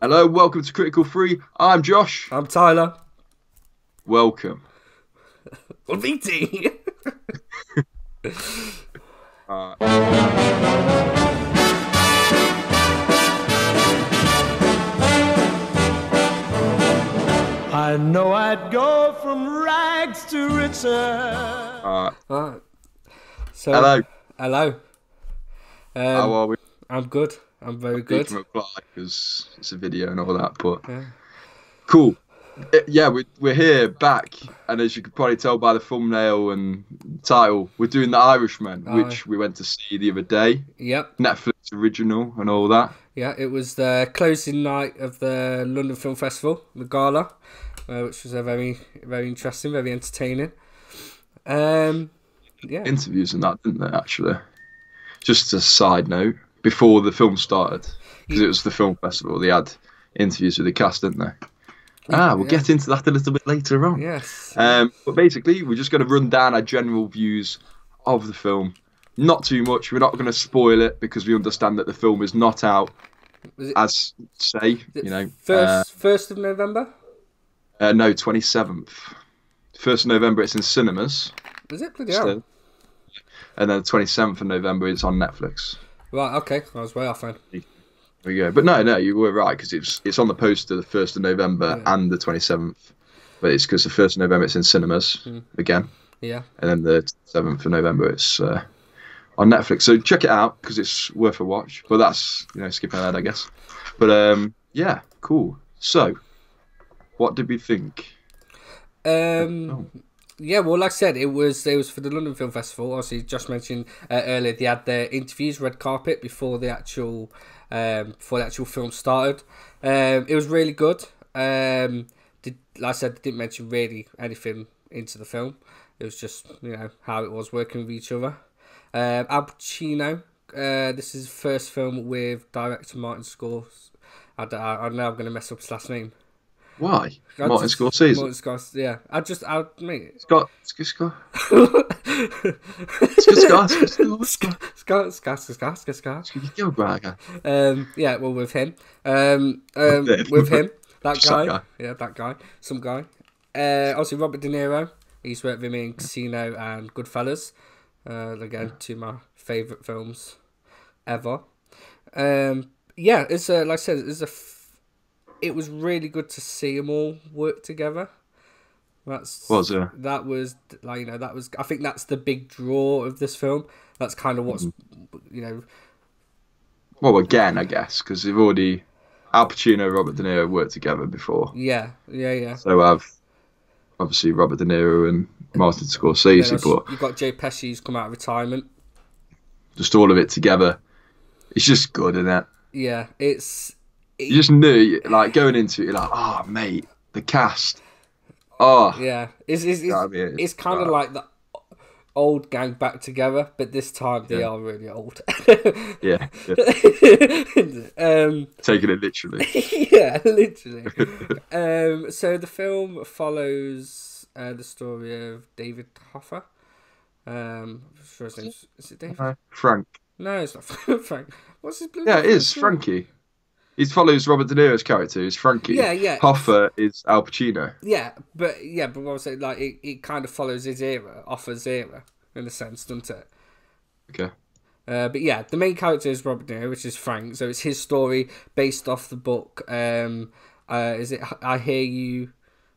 Hello, welcome to Critical Free. I'm Josh. I'm Tyler. Welcome. Well, VT. Uh, I know I'd go from rags to riches. Right. So, hello. Hello. How are we? I'm good. I'm very You good. can reply because it's a video and all that, but Yeah. cool. Yeah, we're here back, and as you could probably tell by the thumbnail and title, we're doing The Irishman, which we went to see the other day. Yep. Netflix original and all that. Yeah, it was the closing night of the London Film Festival, the gala, which was a very, very interesting, very entertaining. Yeah. Interviews and that, didn't they, actually? Just a side note, before the film started, because it was the film festival, they had interviews with the cast, didn't they? We'll get into that a little bit later on. Yes. But basically, we're just going to run down our general views of the film. Not too much. We're not going to spoil it because we understand that the film is not out, as say, First of November? No, 27th. 1st of November, it's in cinemas. Is it? Bloody hell. And then the 27th of November, it's on Netflix. Right, okay. I was way off then. There we go. But no, you were right, because it's on the poster the 1st of November and the 27th. But it's because the 1st of November, it's in cinemas again. Yeah. And then the 7th of November, it's on Netflix. So check it out, because it's worth a watch. But that's, skipping ahead, I guess. But yeah, cool. So, what did we think? Yeah, well, like I said, it was for the London Film Festival. Obviously, just mentioned earlier, they had their interviews, red carpet before the actual film started. It was really good. Like I said, they didn't mention really anything into the film. It was just how it was working with each other. Al Pacino. This is his first film with director Martin Scorsese. I know I'm going to mess up his last name. Why? Martin Scorsese. Martin Scorsese, yeah. Mate. Scott. Yeah, well, with him. With him. That guy. Yeah, that guy. Some guy. Obviously, Robert De Niro. He's worked with me in Casino and Goodfellas. Again, two of my favourite films ever. Yeah, it's like I said, it was really good to see them all work together. That was I think that's the big draw of this film. That's kind of what's Well, again, I guess, because they've already Al Pacino and Robert De Niro worked together before. Yeah. So I've obviously Robert De Niro and Martin Scorsese, but you've got Joe Pesci who's come out of retirement. Just all of it together. It's just good, isn't it? Yeah, you just knew, like, going into it, you're like, oh, mate, the cast. Oh. Yeah. It's kind of like the old gang back together, but this time they are really old. Yeah. Taking it literally. Yeah, literally. So the film follows the story of David Hoffa. Sure his name's, is it David? Frank. No, it's not Frank. What's his blue? Yeah, it is Frankie. He follows Robert De Niro's character, who's Frankie. Yeah. Hoffa is Al Pacino. Yeah, but what I'm saying, like, it kind of follows his era, Hoffa's era, in a sense, doesn't it? Okay. But yeah, the main character is Robert De Niro, which is Frank. So it's his story based off the book. Is it I Hear You?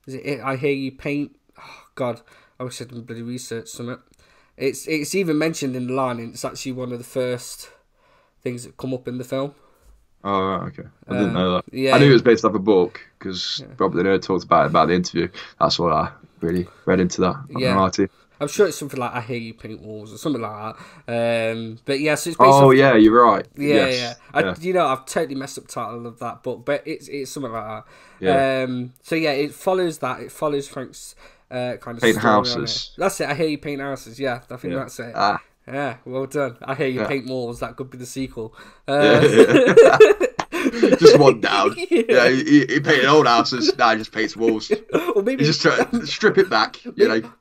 Is it I Hear You Paint? Oh God, I wish I'd done bloody research something. It's even mentioned in the line, and it's actually one of the first things that come up in the film. Oh, right, okay. I didn't know that. Yeah, I knew it was based off a book because Robert De Niro talked about the interview. That's what I really read into that. I'm sure it's something like I Hear You Paint Walls or something like that. But yeah, so it's based Oh, off... yeah, you're right. Yeah, yes. yeah. I've totally messed up the title of that book, but it's something like that. Yeah. So yeah, it follows that. It follows Frank's kind of Paint story houses. on it. That's it. I Hear You Paint Houses. Yeah, I think that's it. Yeah, well done. I Hear You Paint Walls. That could be the sequel. Just one down. Yeah, he painted old houses. Now he just paints walls. Or maybe he just try to strip it back.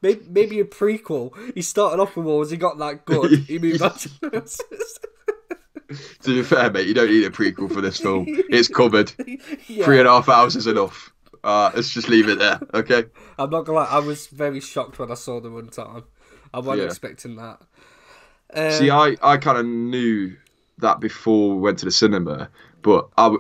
Maybe a prequel. He started off with walls. He got that good. He moved on to houses. To be fair, mate, you don't need a prequel for this film. It's covered. 3.5 hours is enough. Let's just leave it there, okay? I'm not gonna lie, I was very shocked when I saw the runtime. I wasn't expecting that. See, I kind of knew that before we went to the cinema, but I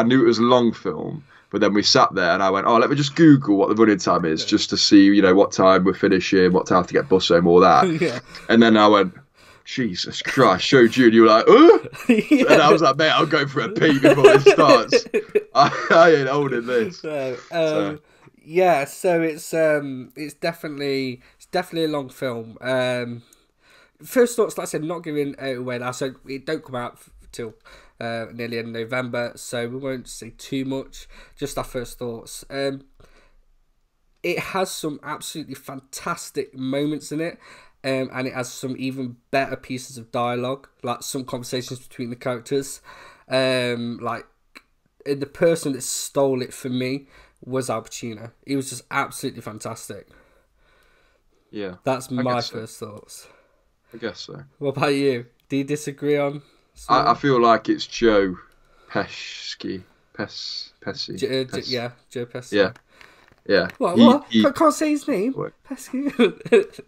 knew it was a long film. But then we sat there and I went, let me just Google what the running time is, just to see, what time we're finishing, what time to get bus home, all that. And then I went, Jesus Christ, showed you, and you were like, And I was like, mate, I'll go for a pee before this starts. I ain't holding this. So it's definitely a long film. First thoughts, like I said, not giving it away now, so it don't come out till nearly end of November, so we won't say too much. Just our first thoughts. It has some absolutely fantastic moments in it. And it has some even better pieces of dialogue, like some conversations between the characters. The person that stole it for me was Al Pacino. He was just absolutely fantastic. Yeah, that's my first thoughts. I guess so. What about you? Do you disagree on? I feel like it's Joe Pesci. Pesci. Yeah, Joe Pesci. Yeah. What? I can't say his name. Pesci.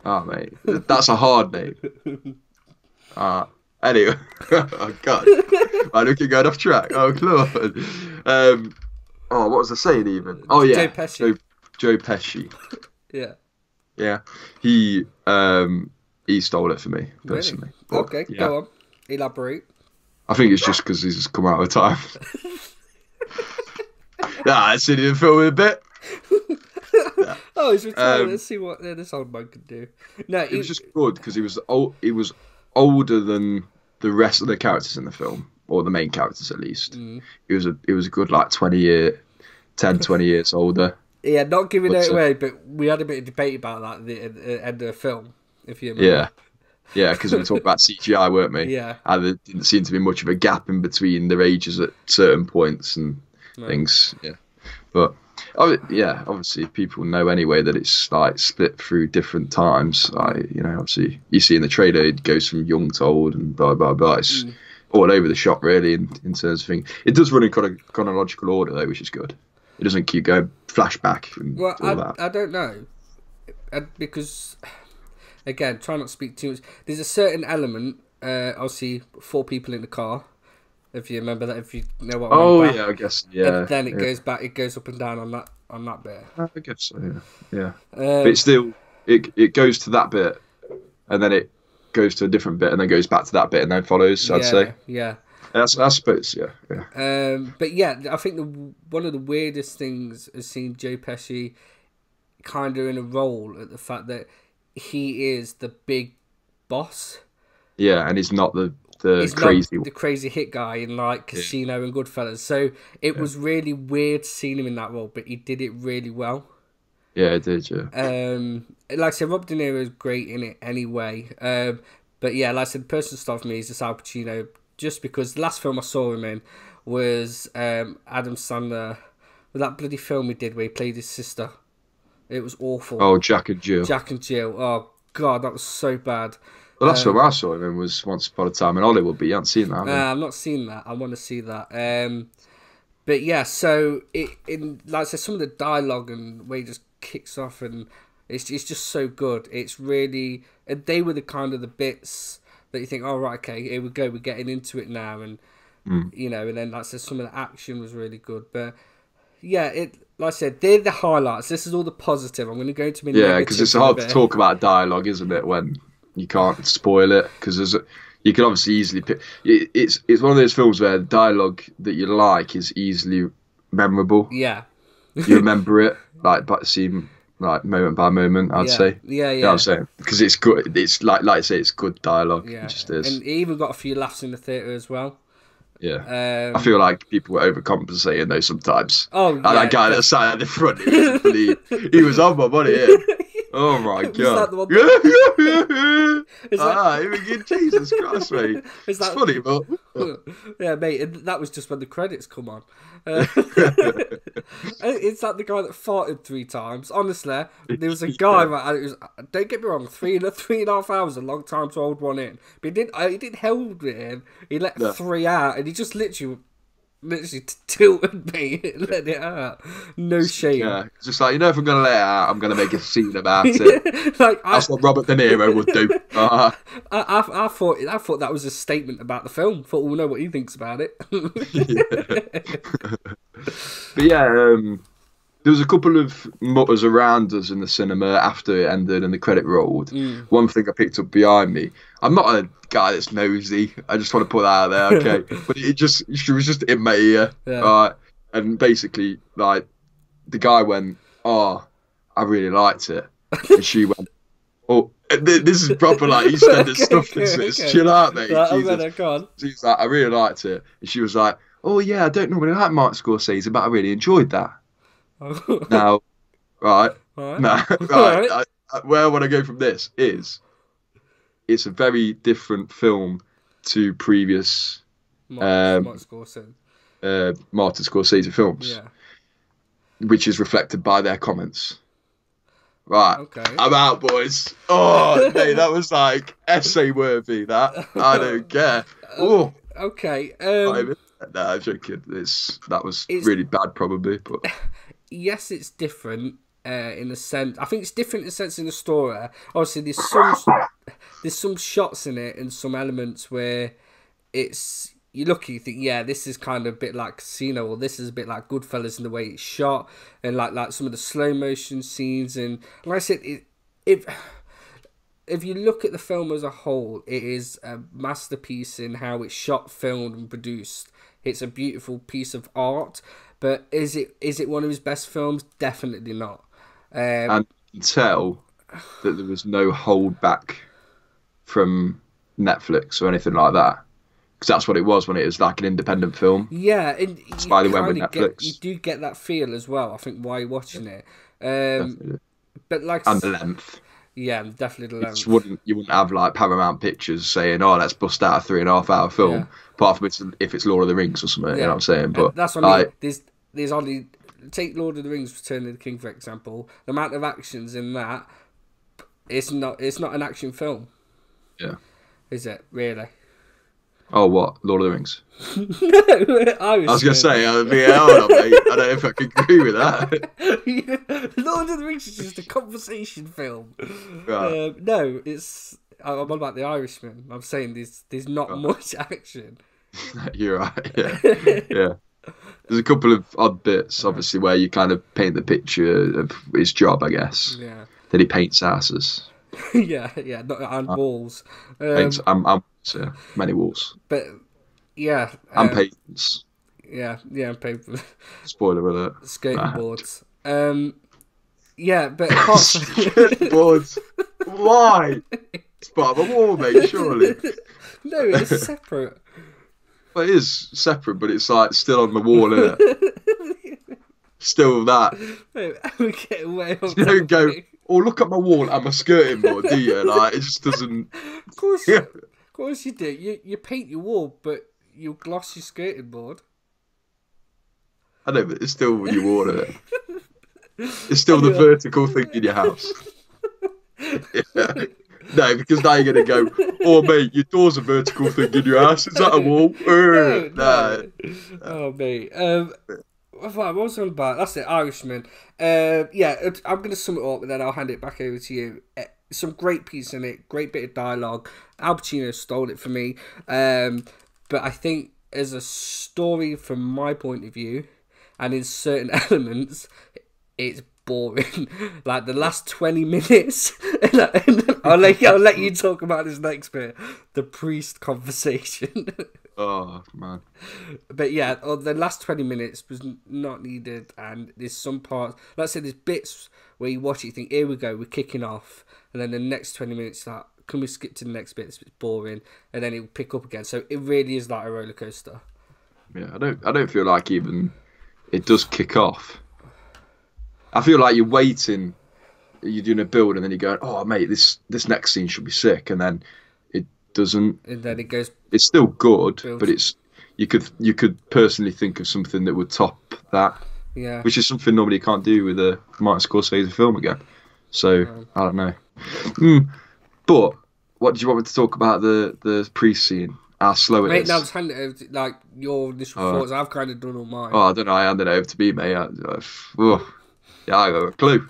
Oh, mate, that's a hard name. Anyway, oh God, I'm looking going off track. Oh, Lord. What was I saying even? Oh yeah, Joe Pesci. Joe Pesci. Yeah. He stole it for me personally. Really? Okay, go on. Elaborate. I think it's just because he's just come out of time. I've seen him film a bit. Oh, he's retired. Let's see what this old man can do. No, it was just good because he was older than the rest of the characters in the film, or the main characters at least. He was a good 20 years older. Yeah, not giving it away, but we had a bit of debate about that at the end of the film, if you remember. Yeah, because we were talking about CGI, weren't we? Yeah. And there didn't seem to be much of a gap in between their ages at certain points and things. Yeah, but obviously people know anyway that it's split through different times. Obviously you see in the trailer it goes from young to old and blah blah blah. It's all over the shop really in terms of things. It does run in chronological order though, which is good. It doesn't keep going flashback and all that. I don't know, because again, try not to speak too much. There's a certain element. Obviously, 4 people in the car. If you remember that, if you know what. I guess. Yeah. And then it goes back. It goes up and down on that bit. I guess so. Yeah. But it's still it goes to that bit, and then it goes to a different bit, and then goes back to that bit, and then follows. I'd say. Yeah. I suppose. Yeah. But yeah, I think one of the weirdest things is seeing Joe Pesci kind of in a role at the fact that he is the big boss. Yeah, and he's not the crazy hit guy in Casino and Goodfellas. So it was really weird seeing him in that role, but he did it really well. Yeah, it did. Yeah. Like I said, Rob De Niro is great in it anyway. But yeah, like I said, the person star for me is just Al Pacino, just because the last film I saw him in was Adam Sandler, with that bloody film he did where he played his sister. It was awful. Oh, Jack and Jill. Oh God, that was so bad. The last film I saw him in was Once Upon a Time in Hollywood, but you haven't seen that, have you? I've not seen that. I want to see that. But yeah, so like I said, some of the dialogue and where he just kicks off, and it's just so good. It's really, and they were the bits that you think, oh right, okay, here we go, we're getting into it now, and and then like I said, some of the action was really good. But yeah, like I said, they're the highlights. This is all the positive. I'm going to go into because it's hard to talk about dialogue, isn't it, when you can't spoil it, because you can obviously easily pick. It's one of those films where the dialogue that you like is easily memorable. Yeah, you remember it moment by moment. I'd say. Yeah. You know what I'm saying, because it's good. It's like I say, it's good dialogue. Yeah, it just is. And it even got a few laughs in the theatre as well. Yeah, I feel like people were overcompensating though sometimes. Oh, yeah, and that guy that sat at the front, he was on my money here. Oh my God! Is that Jesus Christ, mate! It's funny, but Yeah, mate, and that was just when the credits come on. It's like the guy that farted 3 times. Honestly, there was a guy, and it was, don't get me wrong, 3.5 hours, a long time to hold one in. But he didn't hold it in. He let 3 out, and he just literally tilted me and let it out. No shame. Yeah, it's just like, if I'm going to let it out, I'm going to make a scene about it. That's what Robert De Niro would do. I thought that was a statement about the film. I thought we'll know what he thinks about it. But yeah, there was a couple of mutters around us in the cinema after it ended and the credit rolled. One thing I picked up behind me, I'm not a guy that's nosy, I just want to put that out there, okay? But she was just in my ear, right? And basically, like, the guy went, "Oh, I really liked it," and she went, "Oh, this is proper like EastEnders stuff. This is chill out, mate." She's like, "I really liked it," and she was like, "Oh yeah, I don't normally like Martin Scorsese, but I really enjoyed that." Now, right. Where I want to go from this is, it's a very different film to previous Martin Scorsese films, which is reflected by their comments. Right, okay. I'm out, boys. Oh, mate, that was like essay worthy. That I don't care. Oh, okay. No, I'm joking. That was really bad, probably, but. Yes, it's different in a sense. I think it's different in a sense in the story. Obviously, there's some shots in it and some elements where you look and you think, yeah, this is kind of a bit like Casino, or this is a bit like Goodfellas in the way it's shot, and like some of the slow motion scenes. And like I said, if you look at the film as a whole, it is a masterpiece in how it's shot, filmed, and produced. It's a beautiful piece of art. But is it one of his best films? Definitely not. And you can tell that there was no hold back from Netflix or anything like that, because that's what it was when it was like an independent film. Yeah, and by the way, with Netflix, you do get that feel as well, I think, while you're watching it. But like, and the length. Yeah, definitely the length. You wouldn't have like Paramount Pictures saying, "Oh, let's bust out a 3.5 hour film." Apart from if it's Lord of the Rings or something, you know what I'm saying? But that's what I mean. There's only, take Lord of the Rings, Return of the King, for example. The amount of actions in that, it's not an action film. Yeah. Is it really? Oh, what? Lord of the Rings? I was going to say, hold on, mate. I don't know if I can agree with that. Lord of the Rings is just a conversation film. Right. No, I'm on about The Irishman. I'm saying there's not much action. You're right, yeah. There's a couple of odd bits, obviously, where you kind of paint the picture of his job, I guess. Yeah. That he paints houses. And walls. Many walls. But yeah. And pavements. Yeah, and pavements. Spoiler alert. Skating boards. But skateboards. Why? It's part of a wall, mate. Surely. No, it's separate. Well, it is separate, but it's like still on the wall, isn't it? Still that. Mate, we get away on you don't go, "Oh, look at my wall and my skirting board," do you? Like, it just doesn't. Of course you do. You paint your wall, but you gloss your skirting board. I know, but it's still your wall, isn't it? It's still the vertical thing in your house. Yeah. No, because now you're going to go, "Oh, mate, your door's a vertical thing in your house. Is that a wall?" No. Oh, mate. What was I on about? That's it, Irishman. I'm going to sum it up and then I'll hand it back over to you. Some great piece in it, great bit of dialogue. Al Pacino stole it for me. But I think as a story from my point of view, and in certain elements, it's boring. Like the last 20 minutes, I'll let you talk about this next bit. The priest conversation. Oh man! But yeah, the last 20 minutes was not needed, and there's some parts. Like I said, there's bits where you watch it, you think, "Here we go, we're kicking off," and then the next 20 minutes, like, can we skip to the next bit? It's boring, and then it'll pick up again. So it really is like a roller coaster. Yeah, I don't feel like even it does kick off. I feel like you're waiting, you're doing a build, and then you're going, "Oh, mate, this next scene should be sick," and then doesn't. And then it goes. It's still good, build. but you could personally think of something that would top that. Yeah. Which is something normally you can't do with a Martin Scorsese film again. So I don't know. But what did you want me to talk about the pre-scene? How slow it is. Mate, now just hand it over to, like, your initial thoughts. I've kind of done all mine. Oh, I don't know. I handed it over to me, mate. Yeah, I got a clue.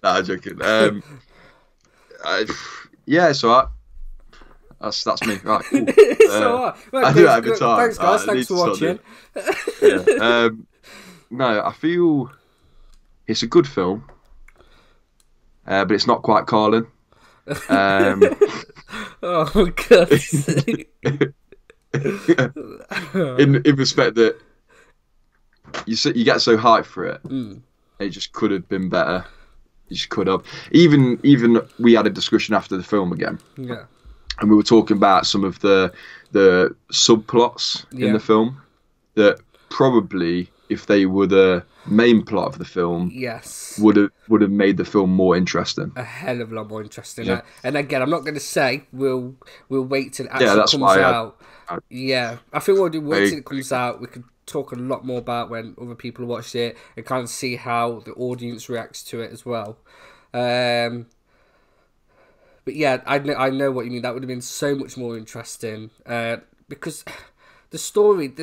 Nah, I'm joking. Yeah, it's alright. That's me. Right, cool. It's alright. Right, I do it every time. Thanks, guys. Thanks for watching. Yeah. No, I feel it's a good film, but it's not quite Carlin. Oh, God. in respect that you get so hyped for it, it just could have been better. You just could have. Even we had a discussion after the film again. Yeah. And we were talking about some of the subplots in the film that probably, if they were the main plot of the film, would have made the film more interesting. A hell of a lot more interesting. Yeah. And again, I'm not going to say we'll wait till it actually that's comes why out. I think we'll wait till it comes out. We could talk a lot more about when other people watch it and kind of see how the audience reacts to it as well. But yeah, I know what you mean. That would have been so much more interesting because the story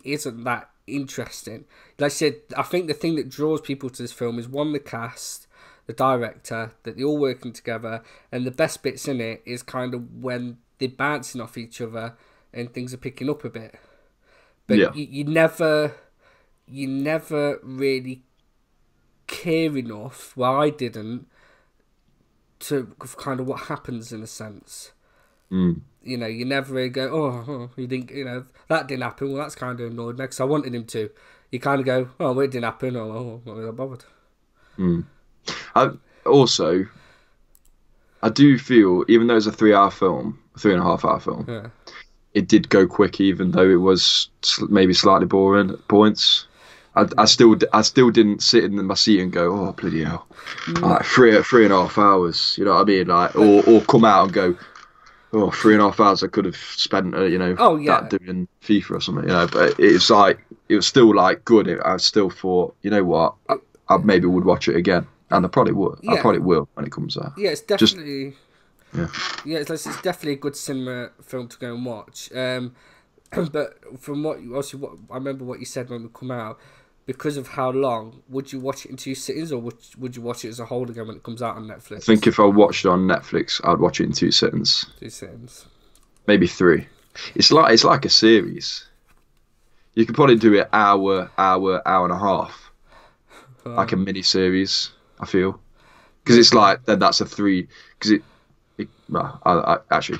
isn't that interesting. Like I said, I think the thing that draws people to this film is one, the cast, the director, that they're all working together, and the best bits in it is kind of when they're bouncing off each other and things are picking up a bit. But you never really care enough. Well, I didn't. To kind of what happens in a sense. You know, you never really go, oh, you didn't, that didn't happen. Well, that's kind of annoyed me because I wanted him to. You kind of go, oh, well, it didn't happen. Oh, I'm not bothered. I do feel, even though it's a 3.5-hour film, it did go quick, even though it was maybe slightly boring at points. I still didn't sit in my seat and go, oh, bloody hell, like 3.5 hours, you know what I mean? Like, or come out and go, oh, 3.5 hours I could have spent, that doing FIFA or something, But it's like, it was still like good. I still thought, you know what, I maybe would watch it again, and I probably would. I probably will when it comes out. Yeah, it's definitely. It's definitely a good cinema film to go and watch. But from what I remember what you said when we come out. Because of how long, would you watch it in 2 sittings, or would you watch it as a whole again when it comes out on Netflix? I think if I watched it on Netflix, I'd watch it in 2 sittings. 2 sittings. Maybe 3. It's like a series. You could probably do it hour and a half, like a mini series. I feel, because it's like then that's a 3. Because well, I actually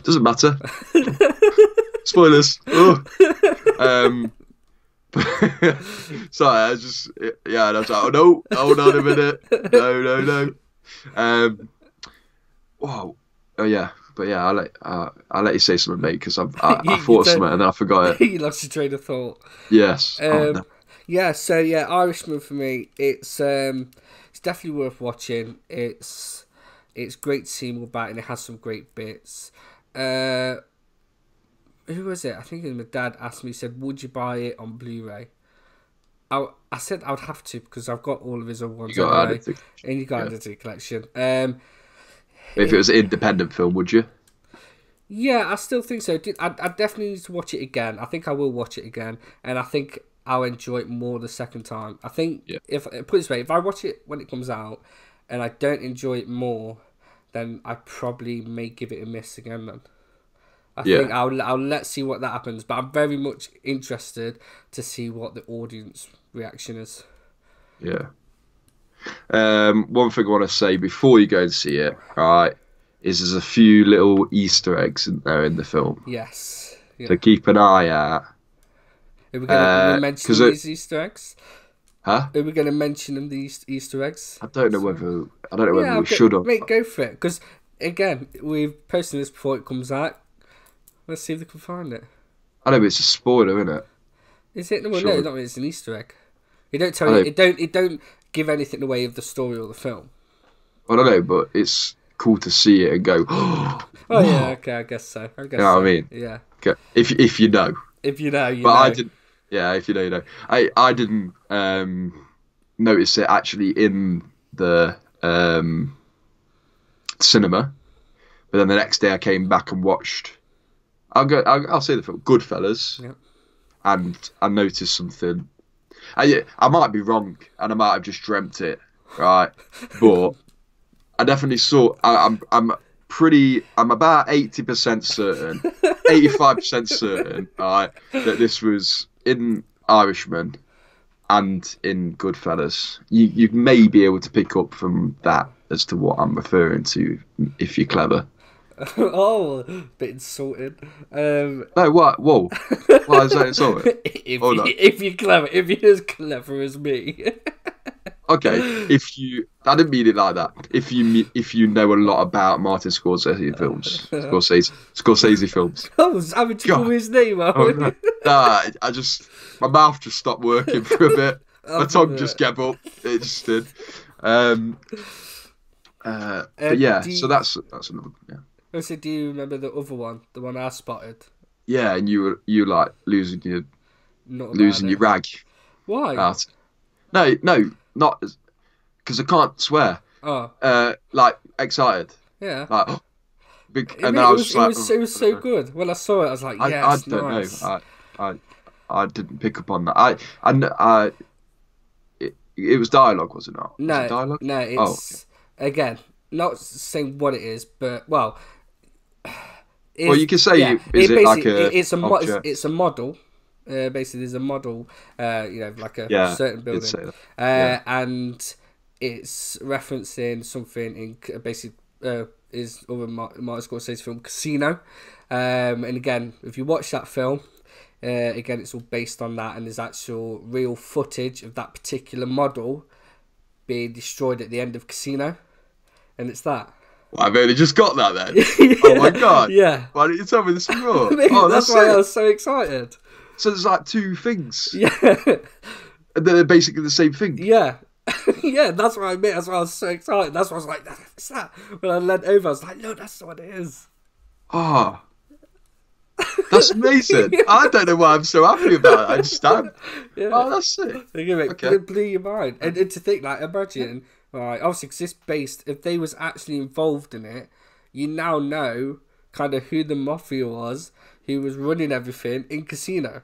doesn't matter. Spoilers. Sorry, I was like, oh no, hold on a minute, no. Whoa, oh yeah, but yeah, I'll let you say something, mate, because I thought of something and then I forgot it. You lost your train of thought. Yes. No. Yeah. So yeah, Irishman for me, it's definitely worth watching. It's great to see more about, and it has some great bits. Who was it? I think it was my dad asked me, he said, would you buy it on Blu-ray? I said I would have to because I've got all of his other ones anyway. And you got it to the collection. If it was an independent film, would you? Yeah, I still think so. I definitely need to watch it again. I think I will watch it again. And I think I'll enjoy it more the second time. I think, put it this way, if I watch it when it comes out and I don't enjoy it more, then I probably may give it a miss again then. I think I'll let's see what that happens, but I'm very much interested to see what the audience reaction is. Yeah. One thing I want to say before you go and see it, right, is there's a few little Easter eggs in there in the film. Yes. Yeah. So keep an eye out. Are we going to mention these Easter eggs? Huh? Are we going to mention them, these Easter eggs? I don't know whether we should or mate, go for it, because again, we've posted this before it comes out. Let's see if they can find it. I know, but it's a spoiler, isn't it? Is it? Well, no, not. It's an Easter egg. It don't tell you. It don't give anything away of the story or the film. I don't know, but it's cool to see it and go, oh yeah, okay, I guess so. You know what I mean? Yeah. Okay. If you know. If you know, you but know. I didn't. Yeah, if you know, you know. I didn't notice it actually in the cinema, but then the next day I came back and watched. I'll say the film Goodfellas, Yep. and I noticed something. I might be wrong, and I might have just dreamt it, right? But I definitely saw. I'm about 80% certain, 85% certain, right, that this was in Irishman and in Goodfellas. You may be able to pick up from that as to what I'm referring to if you're clever. Oh, bit insulted. No, what? Whoa. Why is that insulting? if you're clever, if you're as clever as me. Okay, I didn't mean it like that. If you know a lot about Martin Scorsese films, Scorsese films. I was having to call his name out. Oh, no. Nah, my mouth just stopped working for a bit. My tongue just gave up. It just did. But yeah, so that's another. Yeah. Also, do you remember the other one, the one I spotted? Yeah, and you like losing your rag. Why? No, not because I can't swear. Oh. Like excited. Yeah. Like, and then I was just like, it was so good. When I saw it, I was like, yes, I don't nice. know. I didn't pick up on that. It was dialogue, was it not? No, was it dialogue? No, it's again not saying what it is, but well, you can say it's a model. Basically, there's a model, like a certain building, and it's referencing something in basically is other Martin Scorsese's film Casino, and again, if you watch that film, again, it's all based on that, and there's actual real footage of that particular model being destroyed at the end of Casino, and it's that. Well, I've only just got that then. Yeah. Oh my god! Yeah. Why didn't you tell me this before? That's why I was so excited. So there's like two things. Yeah. And they're basically the same thing. Yeah. Yeah, that's what I meant. That's why I was so excited. That's why I was like, what's that? When I leant over, I was like, no, that's what it is. Ah. That's amazing. Yeah. I don't know why I'm so happy about it. I just am. Yeah. Oh, that's it. Okay. It blew your mind. And to think, like, imagine, right, obviously, because it's based, if they was actually involved in it, you now know kind of who the mafia was who was running everything in Casino.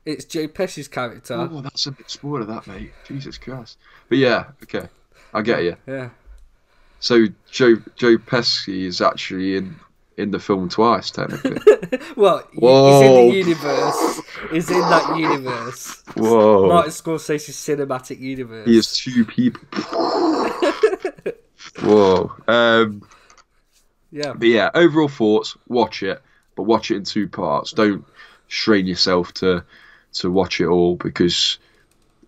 It's Joe Pesci's character. Oh, that's a bit spoiler, that, mate. Jesus Christ. But yeah, okay. I get you. Yeah. So Joe Pesci is actually in the film twice, technically. Well, he's in the universe. He's in that universe. Whoa. Martin Scorsese's cinematic universe. He has two people. Whoa. Yeah. But yeah, overall thoughts, watch it, but watch it in two parts. Don't strain yourself to watch it all, because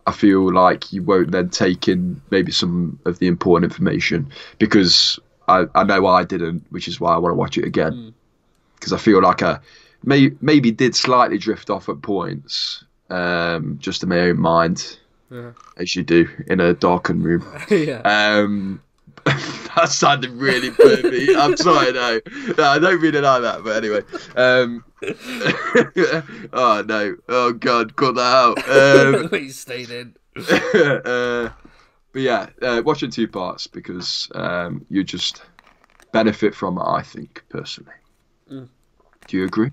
I feel like you won't then take in maybe some of the important information, because I know I didn't, which is why I want to watch it again, because I feel like I maybe did slightly drift off at points, just in my own mind, as you do in a darkened room. Yeah. That sounded really pervy. I'm sorry, no, I don't really like that. But anyway, oh no, oh god, cut that out. Please stayed in. But yeah, watch in two parts, because you just benefit from it, I think, personally. Do you agree?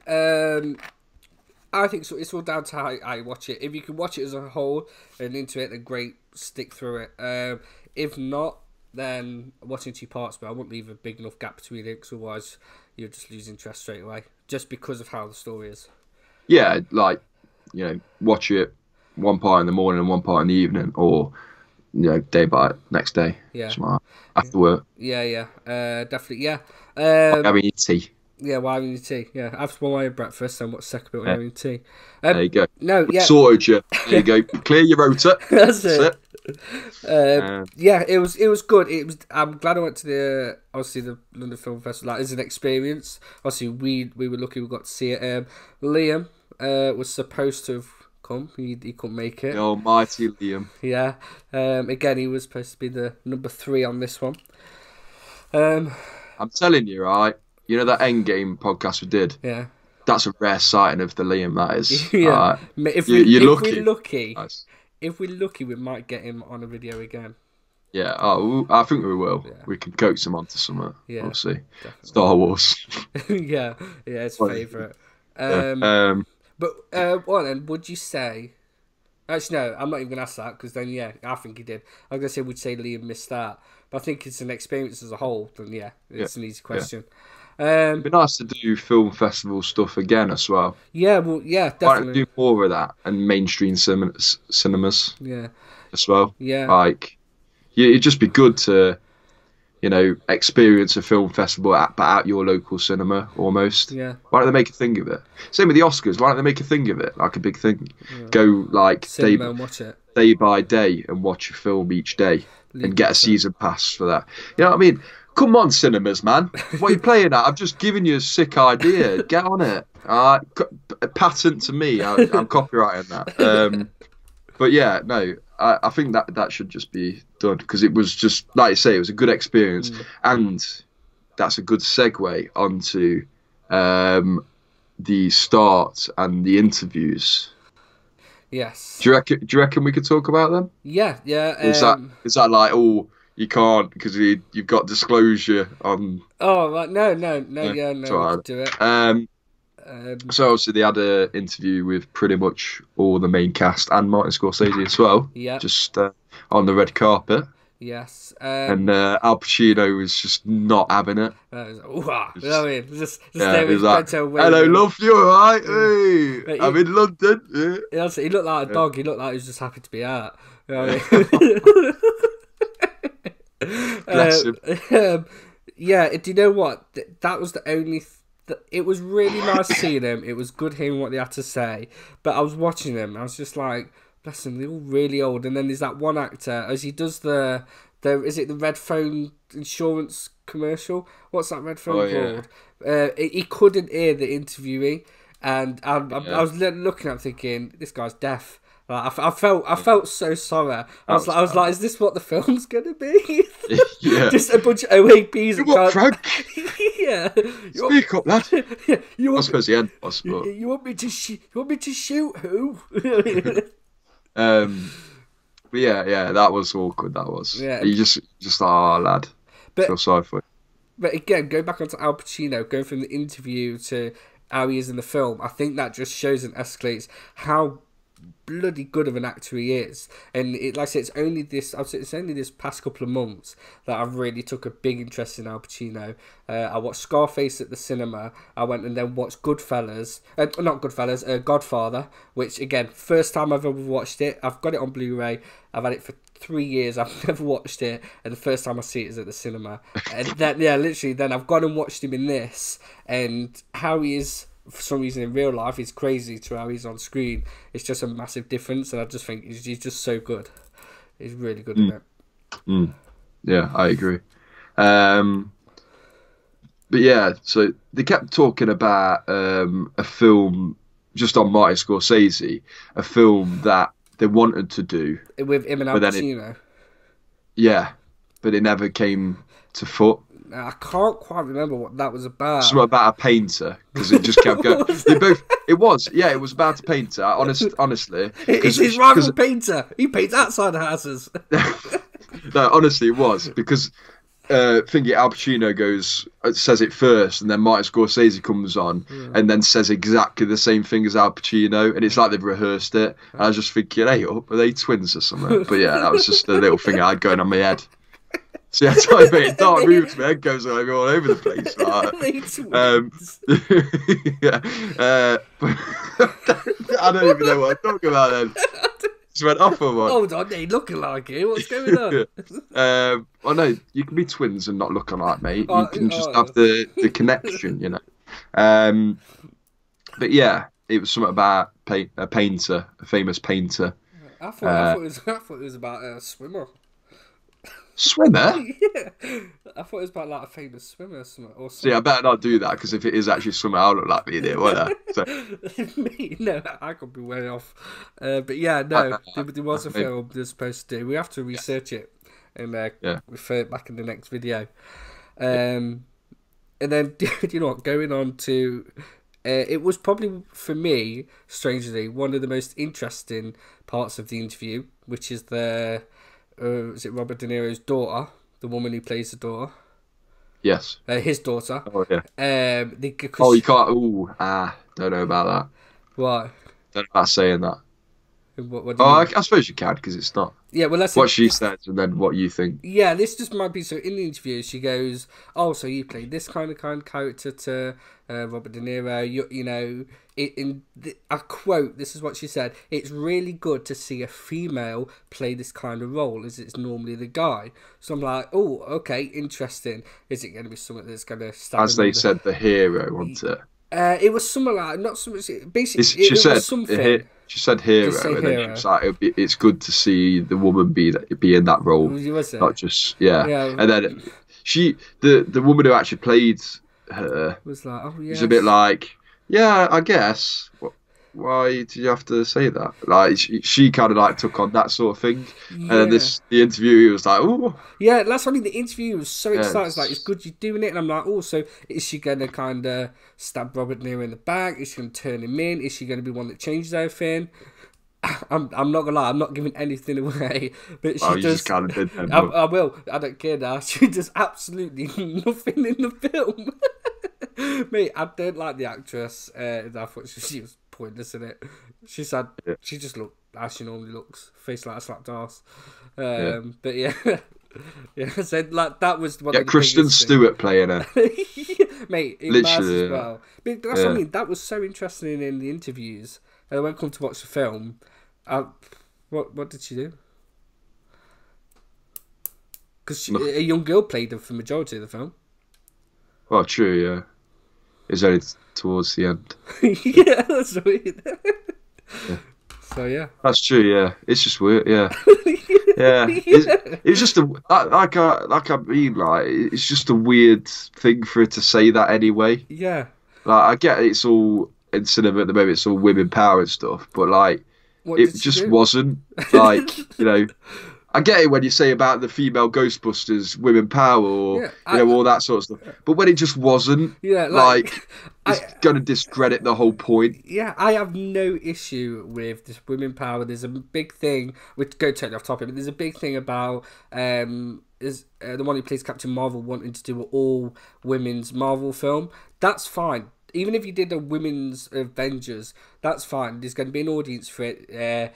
I think so. It's all down to how I watch it. If you can watch it as a whole and into it, then great, stick through it. If not, then watching two parts, but I wouldn't leave a big enough gap between it, because otherwise you'll just lose interest straight away, just because of how the story is. Yeah, like, watch it one part in the morning and one part in the evening, or day by next day. Yeah. Smart. After work. Yeah. Definitely. Yeah. Having your tea. Yeah, while having your tea. Yeah, after my breakfast, and what's second bit when having tea. There you go. No, yeah. Sorted you. There you go. Clear your rotor. That's it. Yeah, it was good. I'm glad I went to the London Film Festival. That is an experience. Obviously, we were lucky we got to see it. Liam was supposed to have come. He couldn't make it. The almighty Liam. Yeah. Again, he was supposed to be the number 3 on this one. I'm telling you, right? You know that Endgame podcast we did? Yeah. That's a rare sighting of the Liam. That is. Yeah. If You're we're lucky. lucky, Nice. if we're lucky, we might get him on a video again. Yeah. Oh, I think we will. Yeah. We can coax him onto something. Yeah, We'll see. definitely. Star Wars. Yeah, his favourite. Yeah. But what then? Would you say? Actually, no. I'm not even gonna ask that because then, yeah, I think he did. I was gonna say, would say Liam missed that, but I think it's an experience as a whole. Then, yeah, it's an easy question. It'd be nice to do film festival stuff again as well. Yeah, well, yeah, definitely. Why don't do more of that and mainstream cinemas Yeah, as well. yeah. Like, it'd just be good to, experience a film festival at your local cinema almost. Yeah. Why don't they make a thing of it? Same with the Oscars. Why don't they make a thing of it? Like a big thing. Yeah. Go like cinema and watch it day by day and watch a film each day and get a season pass for that. You know what I mean? Come on, cinemas, man. What are you playing at? I've just given you a sick idea. Get on it. Patent to me. I'm copyrighting that. But yeah, no, I think that should just be done because it was just, like you say, it was a good experience. And that's a good segue onto the start and the interviews. Yes. Do you reckon we could talk about them? Yeah. Is that like, oh, you can't because you've got disclosure on? Oh, right. No. Yeah, no. Right. We could do it. So obviously they had an interview with pretty much all the main cast and Martin Scorsese as well. Yeah. Just on the red carpet. Yes. And Al Pacino was just not having it. You know what I mean? Just like, hello, love, you alright? Hey, I'm in London. Yeah. He looked like a dog. He looked like he was just happy to be out. You know what I mean? Bless him. Yeah, do you know what? That was the only... It was really nice seeing him. It was good hearing what they had to say. But I was watching them. I was just like, bless them, they're all really old. And then there's that one actor, as he does is it the Red Phone insurance commercial? What's that Red Phone called? He couldn't hear the interviewee. And I was looking at him thinking, this guy's deaf. Like, I felt so sorry. I was like, is this what the film's gonna be? Yeah. Just a bunch of OAPs. You what, Frank? Yeah. Speak up, lad. Yeah. I suppose the end was. You want me to shoot who? But yeah, that was awkward. That was. Yeah. You just like, oh, lad. Feel sorry for you. But again, going back onto Al Pacino, going from the interview to how he is in the film, I think that just shows and escalates how bloody good of an actor he is. And like I said, it's only this past couple of months that I've really took a big interest in Al Pacino. I watched Scarface at the cinema. I went and then watched Godfather, which again, first time I've ever watched it. I've got it on Blu-ray. I've had it for 3 years. I've never watched it, and the first time I see it is at the cinema. And then, literally, then I've gone and watched him in this, and how he is, for some reason in real life, he's crazy to how he's on screen. It's just a massive difference, and I just think he's just so good. He's really good in it. Yeah, I agree. But yeah, so they kept talking about a film just on Martin Scorsese, a film that they wanted to do with him and Al Pacino. But it never came to foot. I can't quite remember what that was about. It's about a painter because it just kept going. It was about a painter. Honestly, it's his rival painter. He paints outside houses. No, honestly, it was because Al Pacino says it first, and then Martin Scorsese comes on and then says exactly the same thing as Al Pacino, and it's like they've rehearsed it. And I was just thinking, hey, are they twins or something? But yeah, that was just a little thing I had going on my head. So yeah, I mean, it dark moves, my head goes all over the place. I don't even know what I'm talking about then. Just went off on one. Hold on, they looking like it. What's going on? Well, no, you can be twins and not look alike, mate. You can just have the connection, you know. But yeah, it was something about a painter, a famous painter. I thought it was about a swimmer. Swimmer? Yeah, I thought it was about like a famous swimmer or something. See, I better not do that because if it is actually swimmer, I'll look like the idiot, won't I? So. Me? No, I could be way off. But yeah, no, there was a film they're supposed to do. We have to research it and refer it back in the next video. And then, you know what, going on to... it was probably, for me, strangely, one of the most interesting parts of the interview, which is is it Robert De Niro's daughter, the woman who plays the daughter? Yes. His daughter. Oh, yeah. You can't... don't know about that. What? Don't know about saying that. What do you mean? I suppose you can, because it's not. Yeah, well, that's what she says and then what you think. Yeah, this just might be... So in the interview, she goes, "Oh, so you played this kind of character to Robert De Niro. You know, I quote, this is what she said, "It's really good to see a female play this kind of role, as it's normally the guy." So I'm like, oh, okay, interesting. Is it going to be something that's going to stab as they said, the hero, wasn't it? It was something like... Not so much... Basically, she it said, was something... She said hero, and then she was like, "It's good to see the woman be in that role, not just yeah." And then the woman who actually played her was like, "Oh yeah," was a bit like, "Yeah, I guess. Why did you have to say that?" Like she kind of like took on that sort of thing, and then the interview was like, "Oh, yeah." That's why the interview was so excited. It's like, "It's good you're doing it," and I'm like, "Oh, so is she gonna kind of stab Robert De Niro in the back? Is she gonna turn him in? Is she gonna be one that changes everything?" I'm not gonna lie, I'm not giving anything away, but she does. Just kind of did then, I will. I don't care now. She does absolutely nothing in the film. Mate, I don't like the actress. I thought she was pointless in it. She said she just looked as she normally looks, face like a slapped ass. But yeah, so like that was one of the Kristen Stewart playing her. Mate, it literally as well. But that's what I mean. That was so interesting in the interviews. And when I come to watch the film, what did she do? Because a young girl played her for the majority of the film. Well, true, yeah. It's only towards the end. Yeah, that's weird. So yeah, that's true. Yeah, it's just weird. Yeah, yeah. It's just like I mean, like it's just a weird thing for her to say that anyway. Yeah. Like I get it's all in cinema at the moment. It's all women power and stuff, but like it just wasn't like you know. I get it when you say about the female Ghostbusters, women power, or all that sort of stuff. But when it just wasn't, like it's going to discredit the whole point. Yeah, I have no issue with this women power. There's a big thing. We go totally off topic, but there's a big thing about the one who plays Captain Marvel wanting to do an all women's Marvel film. That's fine. Even if you did a women's Avengers, that's fine. There's going to be an audience for it.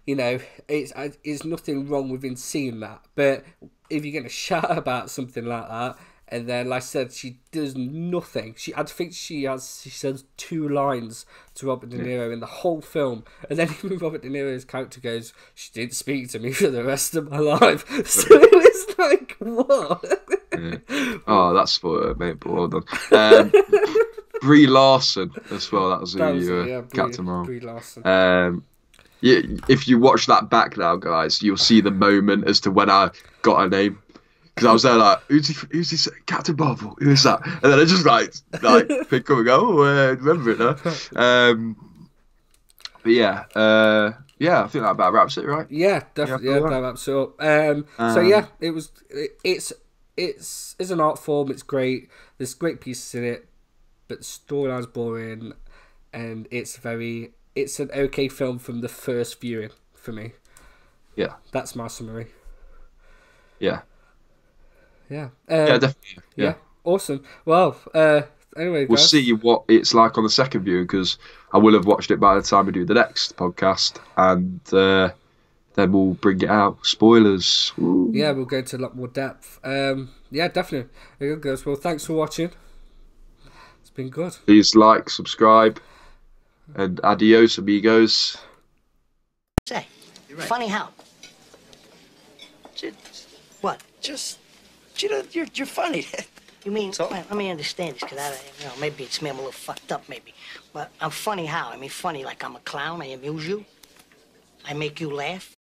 You know, it's nothing wrong with seeing that. But if you're going to shout about something like that, and then, like I said, she does nothing. I think she says 2 lines to Robert De Niro in the whole film. And then even Robert De Niro's character goes, "She didn't speak to me for the rest of my life." So it was like, what? Oh, that's spoiled, mate, but well done. Brie Larson as well, that was Captain Marvel. Brie Larson. Yeah, if you watch that back now, guys, you'll see the moment as to when I got her name. Because I was there like, who's he? Captain Marvel, who is that? And then I just like pick up and go, remember it now. But yeah, I think that about wraps it, right? Yeah, definitely. Yeah, that wraps it up. So yeah, it's an art form. It's great. There's great pieces in it, but the storyline's boring, and it's an okay film from the first viewing for me. Yeah. That's my summary. Yeah. Yeah. Yeah, definitely. Yeah. Awesome. Well, anyway, we'll see what it's like on the second viewing, because I will have watched it by the time we do the next podcast, and then we'll bring it out. Spoilers. Ooh. Yeah, we'll go into a lot more depth. Yeah, definitely. There you go, guys. Well, thanks for watching. It's been good. Please like, subscribe. And adios, amigos. Say, funny how? What? Just, you're funny. You mean? So? Well, let me understand this, because maybe it's me. I'm a little fucked up, maybe. But I'm funny how? I mean, funny like I'm a clown. I amuse you. I make you laugh.